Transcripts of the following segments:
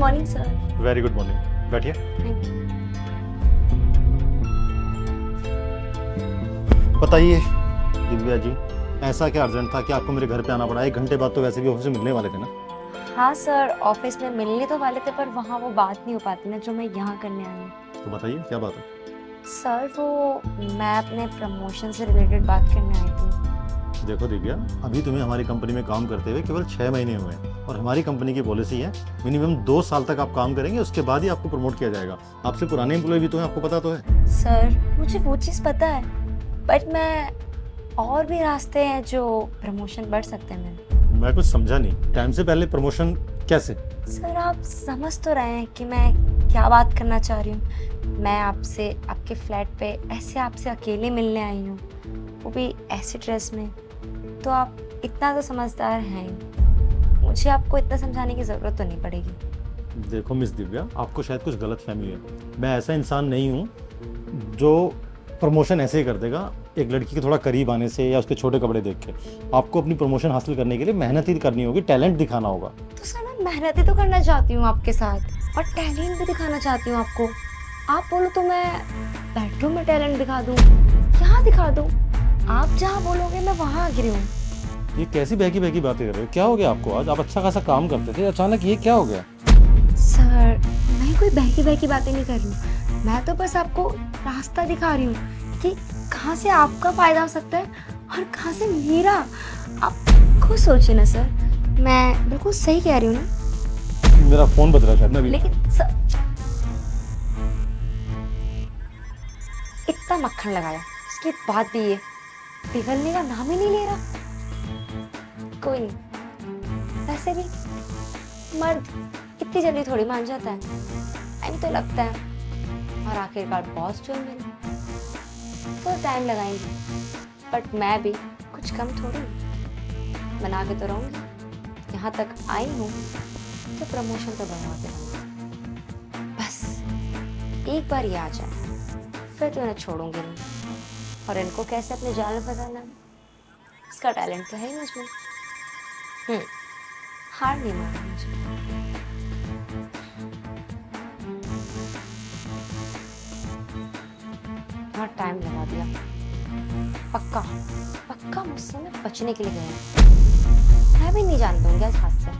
Morning sir. Very good morning, बैठिए। Thank you. बताइए दिव्या जी, ऐसा क्या अर्जेंट था कि आपको मेरे घर पे आना पड़ा? 1 घंटे बाद तो वैसे भी ऑफिस में मिलने वाले थे ना। हाँ सर, ऑफिस में मिलने तो वाले थे पर वहाँ वो बात नहीं हो पाती ना जो मैं यहाँ करने आई हूँ। तो बताइए क्या बात है। सर वो मैं अपने प्रमोशन से रिलेटेड बात करने आई थी। देखो दिव्या, अभी तुम्हें हमारी कंपनी में काम करते हुए केवल 6 महीने हुए हैं और हमारी कंपनी की पॉलिसी है मिनिमम 2 साल तक आप काम करेंगे, उसके बाद ही आपको प्रमोट किया जाएगा। आपसे पुराने एम्प्लॉय भी तो हैं, आपको पता तो है। सर मुझे वो चीज़ पता है बट मैं और भी रास्ते हैं जो प्रमोशन बढ़ सकते हैं मेरे। मैं कुछ समझा नहीं, टाइम से पहले प्रमोशन कैसे? सर आप समझ तो रहे हैं कि मैं क्या बात करना चाह रही हूँ। मैं आपसे आपके फ्लैट पे ऐसे आपसे अकेले मिलने आई हूँ, वो भी ऐसे ड्रेस में, तो आप इतना तो समझदार हैं ही। मुझे आपको इतना समझाने की ज़रूरत तो नहीं पड़ेगी। देखो मिस दिव्या, आपको शायद कुछ गलत फहमी है। मैं ऐसा इंसान नहीं हूँ जो प्रमोशन ऐसे ही कर देगा एक लड़की के थोड़ा करीब आने से या उसके छोटे कपड़े देख के। आपको अपनी प्रमोशन हासिल करने के लिए मेहनत ही करनी होगी, टैलेंट दिखाना होगा। तो सर मैं मेहनत ही तो करना चाहती हूँ आपके साथ और टैलेंट भी दिखाना चाहती हूँ आपको। आप बोलो तो मैं बेडरूम में टैलेंट दिखा दूँ, यहाँ दिखा दूँ। आप जहाँ बोलोगे मैं वहाँ गिरी हूँ। ये कैसी बहकी बहकी बातें कर रहे हो? क्या हो गया आपको? आज आप अच्छा खासा काम करते थे, अचानक ये क्या हो गया? सर मैं कोई बहकी बहकी बातें नहीं कर रही हूँ, मैं तो बस आपको रास्ता दिखा रही हूँ कि कहाँ से आपका फायदा हो सकता है और कहाँ से मेरा। आप खुद सोचिए ना सर, मैं बिल्कुल सही कह रही हूँ ना। मेरा फोन बज रहा है शायद ना अभी। लेकिन सर इतना मक्खन लगाया, उसके बाद भी ये पिघलने का नाम ही नहीं ले रहा। कोई नहीं, वैसे भी मर्द इतनी जल्दी थोड़ी मान जाता है, टाइम तो लगता है। और आखिरकार बॉस जो है मेरे, तो टाइम लगाएंगे, बट मैं भी कुछ कम थोड़ी हूँ। बना के तो रहूँगी, यहाँ तक आई हूँ तो प्रमोशन तो बढ़वाते रहूँगी। बस एक बार ये आ जाए फिर तो इन्हें छोड़ूंगी नहीं, और इनको कैसे अपने जाल में फंसाना है इसका टैलेंट तो है ही मुझमें। हार नहीं माना मुझे। बहुत टाइम लगा दिया, पक्का पक्का मुझसे मैं बचने के लिए गया। मैं भी नहीं जान दूंगी आज हाथ से,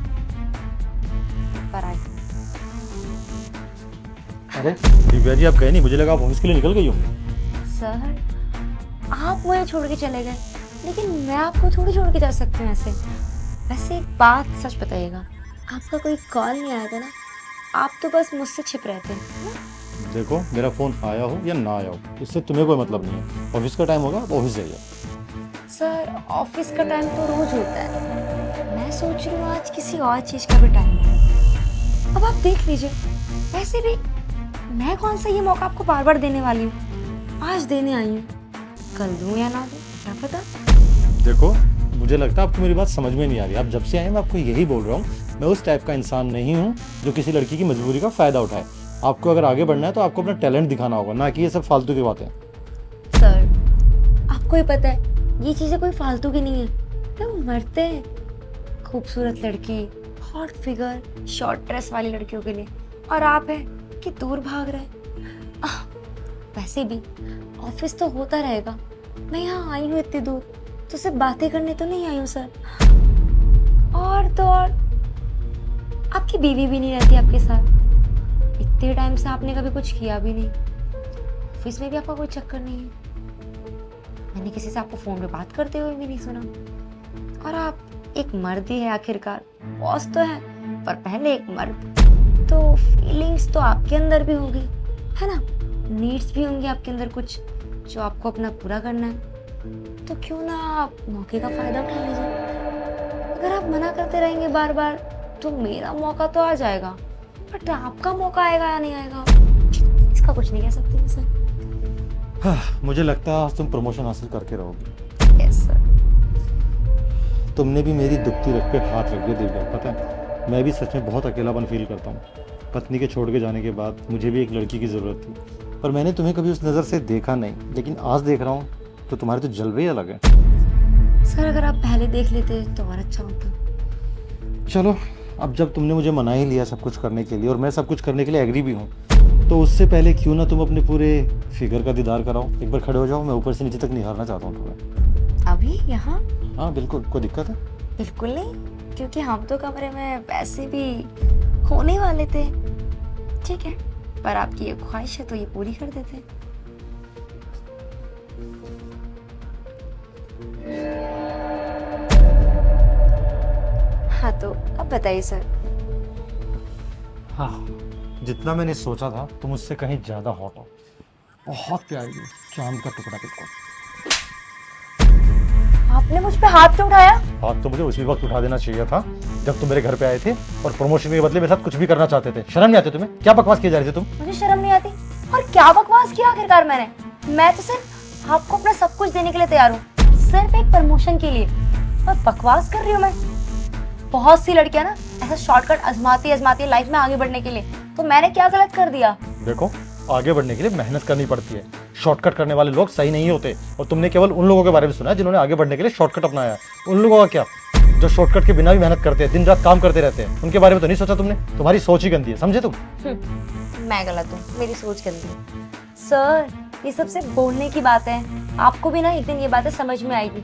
पर आई। अरे दिव्या जी, आप गए नहीं? मुझे लगा आप ऑफिस के लिए निकल गई होंगी। सर आप मुझे छोड़ के चले गए, लेकिन मैं आपको थोड़ी छोड़ के जा सकती हूँ ऐसे। वैसे एक बात सच बताइएगा, आपका कोई कॉल नहीं आया था ना? आप तो बस मुझसे छिप रहे थे ना? देखो, मेरा फोन आया हो या ना आया हो, इससे तुम्हें कोई मतलब नहीं है। ऑफिस का टाइम होगा, आप ऑफिस जाइए। सर ऑफिस का टाइम तो रोज होता है, मैं सोच रही हूँ आज किसी और चीज़ का भी टाइम है। अब आप देख लीजिए, वैसे भी मैं कौन सा ये मौका आपको बार बार देने वाली हूँ। आज देने आई हूँ, कल दूँ या ना दूँ क्या पता। देखो, मुझे लगता है आपको मेरी बात समझ में नहीं आ रही। आप जब से आए मैं आपको यही बोल रहा हूँ, मैं उस टाइप का इंसान नहीं हूँ जो किसी लड़की की मजबूरी का फ़ायदा उठाए। आपको अगर आगे बढ़ना है तो आपको अपना टैलेंट दिखाना होगा, ना कि ये सब फालतू की बातें। सर आपको ही पता है ये चीज़ें कोई फालतू की नहीं है। तो मरते हैं खूबसूरत लड़की, हॉट फिगर, शॉर्ट ड्रेस वाली लड़कियों के लिए, और आप हैं कि दूर भाग रहे हैं। वैसे भी ऑफिस तो होता रहेगा, मैं यहाँ आई हूँ इतनी दूर तो सिर्फ बातें करने तो नहीं आई हूँ सर। और तो और आपकी बीवी भी नहीं रहती आपके साथ, इतने टाइम से आपने कभी कुछ किया भी नहीं। ऑफिस में भी आपका कोई चक्कर नहीं है, मैंने किसी से आपको फोन पे बात करते हुए भी नहीं सुना। और आप एक मर्द ही है आखिरकार, बॉस तो है पर पहले एक मर्द, तो फीलिंग्स तो आपके अंदर भी होगी है ना, नीड्स भी होंगी आपके अंदर कुछ जो आपको अपना पूरा करना है। तो क्यों ना आप मौके का फायदा उठा लीजिए। अगर आप मना करते रहेंगे बार बार तो मेरा मौका तो आ जाएगा, बट आपका मौका आएगा या नहीं आएगा इसका कुछ नहीं कह सकती मैं सर। मुझे लगता है आज तुम प्रमोशन हासिल करके रहोगी। Yes sir. तुमने भी मेरी दुखती रख पे हाथ रख दिया दिव्या। पता है, मैं भी सच में बहुत अकेलापन फील करता हूँ। पत्नी के छोड़ के जाने के बाद मुझे भी एक लड़की की ज़रूरत थी, पर मैंने तुम्हें कभी उस नज़र से देखा नहीं। लेकिन आज देख रहा हूँ तो तुम्हारे तो जलवे ही अलग है। सर अगर आप पहले देख लेते तो और अच्छा होता। चलो अब जब तुमने मुझे मना ही लिया सब कुछ करने के लिए और मैं सब कुछ करने के लिए एग्री भी हूँ, तो उससे पहले क्यों ना तुम अपने पूरे फिगर का दीदार कराओ। एक बार खड़े हो जाओ, मैं ऊपर से नीचे तक निहारना चाहता हूँ तुम्हें। अभी यहाँ? हाँ बिल्कुल, कोई दिक्कत है? बिल्कुल नहीं, क्योंकि हम तो कमरे में वैसे भी होने वाले थे। ठीक है, पर आपकी ये ख्वाहिश है तो ये पूरी कर देते हैं। हाँ तो अब बताइए सर। हाँ, जितना मैंने सोचा था तुम उससे कहीं ज़्यादा हॉट हो। बहुत प्यारी हो, चांद का टुकड़ा बिल्कुल। आपने मुझ पे हाथ क्यों उठाया? हाथ तो मुझे उसी वक्त उठा देना चाहिए था जब तुम मेरे घर पे आए थे और प्रमोशन के बदले मेरे साथ कुछ भी करना चाहते थे। शर्म नहीं आती तुम्हें? क्या बकवास किए जा रहे थे तुम? मुझे शर्म नहीं आती। और क्या बकवास किया आखिरकार मैंने? मैं तो सिर्फ आपको अपना सब कुछ देने के लिए तैयार हूँ, सिर्फ एक प्रमोशन के लिए। और बकवास कर रही हूँ मैं? बहुत सी लड़कियां ना ऐसा शॉर्टकट आजमाती है लाइफ में आगे बढ़ने के लिए, तो मैंने क्या गलत कर दिया? देखो, आगे बढ़ने के लिए मेहनत करनी पड़ती है। शॉर्टकट करने वाले लोग सही नहीं होते और तुमने केवल उन लोगों के बारे में सुना है जिन्होंने आगे बढ़ने के लिए शॉर्टकट अपनाया है। उन लोगों का क्या जो शॉर्टकट के बिना भी मेहनत करते हैं, दिन रात काम करते रहते हैं, उनके बारे में तो नहीं सोचा तुमने? तुम्हारी सोच ही गंदी है, समझे तुम? मैं गलत हूँ, मेरी सोच गंदी है। सर, ये सबसे बोलने की बात है, आपको भी ना एक दिन ये बातें समझ में आएगी।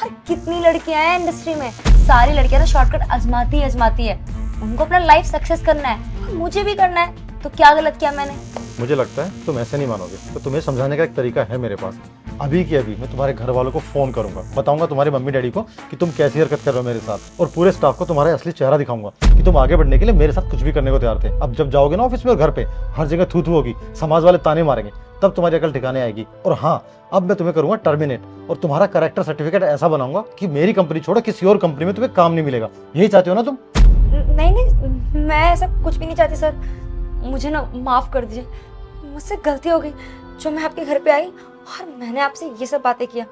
और कितनी लड़कियां हैं इंडस्ट्री में, सारी लड़कियां ना शॉर्टकट आजमाती है। उनको अपना लाइफ सक्सेस करना है और मुझे भी करना है, तो क्या गलत किया मैंने? मुझे लगता है तुम ऐसे नहीं मानोगे, तो तुम्हें समझाने का एक तरीका है मेरे पास। अभी की अभी मैं तुम्हारे घर वालों को फोन करूंगा, बताऊंगा तुम्हारे मम्मी डैडी को कि तुम कैसी हरकत कर रहे हो मेरे साथ, और पूरे स्टाफ को तुम्हारा असली चेहरा दिखाऊंगा कि तुम आगे बढ़ने के लिए मेरे साथ कुछ भी करने को तैयार थे। अब जब जाओगे ना ऑफिस में और घर पे, हर जगह थू थू होगी, समाज वाले ताने मारेंगे, तब तुम्हारी अकल ठिकाने आएगी। और हाँ, अब मैं तुम्हें करूंगा टर्मिनेट और तुम्हारा कैरेक्टर सर्टिफिकेट ऐसा बनाऊंगा कि मेरी कंपनी छोड़ो किसी और कंपनी में तुम्हें काम नहीं मिलेगा। यही चाहते हो ना तुम? नहीं, मैं ऐसा कुछ भी नहीं चाहती सर। मुझे ना माफ कर दीजिए, मुझसे गलती हो गई जो मैं आपके घर पे आई और मैंने आपसे ये सब बातें किया।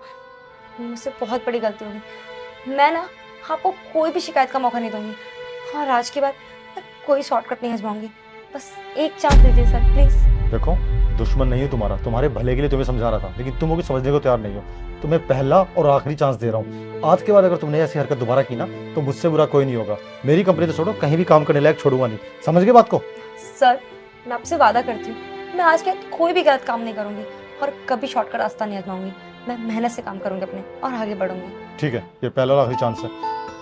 मुझसे बहुत बड़ी गलती हो गई। मैं ना आपको कोई भी शिकायत का मौका नहीं दूंगी और आज के बाद मैं कोई शॉर्टकट नहीं आजमाऊंगी। बस एक चांस दीजिए सर, प्लीज। देखो, दुश्मन नहीं हूँ तुम्हारा, तुम्हारे भले के लिए तुम्हें समझा रहा था, लेकिन तुम वो समझने को तैयार नहीं हो। तुम्हें पहला और आखिरी चांस दे रहा हूँ। आज के बाद अगर तुमने ऐसी हरकत दोबारा की ना, तो मुझसे बुरा कोई नहीं होगा। मेरी कंपनी तो छोड़ो, कहीं भी काम करने लायक छोड़ूंगा नहीं। समझ गए बात को? सर, मैं आपसे वादा करती हूँ, मैं आज के बाद कोई भी गलत काम नहीं करूंगी और कभी शॉर्टकट रास्ता नहीं आजमाऊंगी। मैं मेहनत से काम करूंगी अपने और आगे बढ़ूंगी। ठीक है, ये पहला और आखिरी चांस है।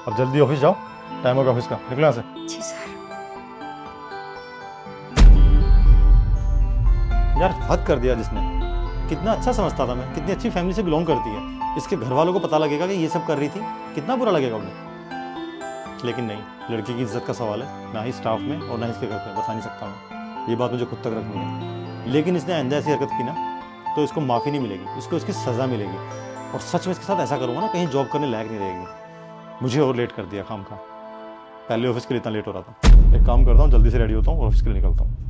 अब जल्दी ऑफिस जाओ, टाइम होगा ऑफिस का, निकलो यहाँ से। जी सर। यार हद कर दिया जिसने। कितना अच्छा समझता था मैं, कितनी अच्छी फैमिली से बिलोंग करती है। इसके घर वालों को पता लगेगा कि ये सब कर रही थी, कितना बुरा लगेगा उन्हें। लेकिन नहीं, लड़की की इज्जत का सवाल है, ना ही स्टाफ में और ना ही इसके घर पे। बता नहीं सकता मैं, ये बात मुझे खुद तक रखनी है। लेकिन इसने आइंदा ऐसी हरकत की ना, तो इसको माफ़ी नहीं मिलेगी, इसको इसकी सज़ा मिलेगी। और सच में इसके साथ ऐसा करूँगा ना, कहीं जॉब करने लायक नहीं रहेगी। मुझे और लेट कर दिया काम का, पहले ऑफिस के लिए इतना लेट हो रहा था। एक काम करता हूँ, जल्दी से रेडी होता हूँ और ऑफिस के लिए निकलता हूँ।